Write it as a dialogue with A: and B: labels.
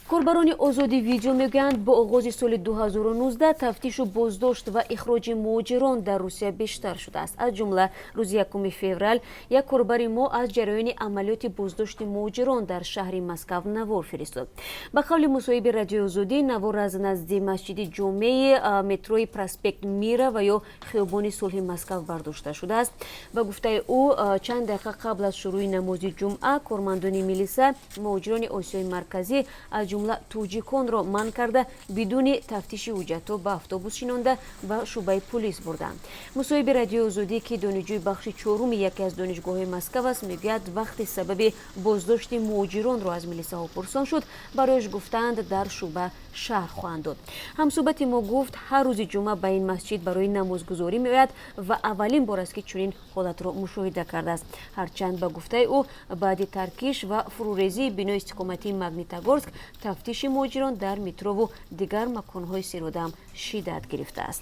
A: کاربران آزادی ویدیو میگویند با آغاز سال 2019 تفتیش و بازداشت و اخراج مهاجران در روسیه بیشتر شده است. از جمله روز 1 فوریه یک کاربر ما از جریان عملیات بازداشت مهاجران در شهر مسکو نوار فرستاد. به قول مصاحب رادیو آزادی، نوار از نزد مسجد جمعه متروی پراسپکت میره و یا خیابان صلح مسکو برداشته شده است. به گفته او چند دقیقه قبل از شروع نماز جمعه کارمندان میلیسا مهاجران آسیای مرکزی از جمله توجیکان را منع کرده بدون تفتیش حجت به اتوبوس شینانده و شعبه پلیس بردند. مصاحب رادیو آزادی که دانشجوی بخش چهارم یکی از دانشگاه مسکو است میگوید وقتی سبب بازداشت مهاجران را از میلیسا پرسان شد برایش گفتند در شعبه شهر خواهند داد. همصحبت ما گفت هر روز جمعه به این مسجد برای نمازگزاری میآید و اولین بار است که چنین حالت را مشاهده کرده است. هرچند به گفته او بعد ترکیش و فروریزی بنای استقامتی ماگنیتگورسک تفتیش مهاجران در مترو و دیگر مکان‌های سیرودم شدت گرفته است.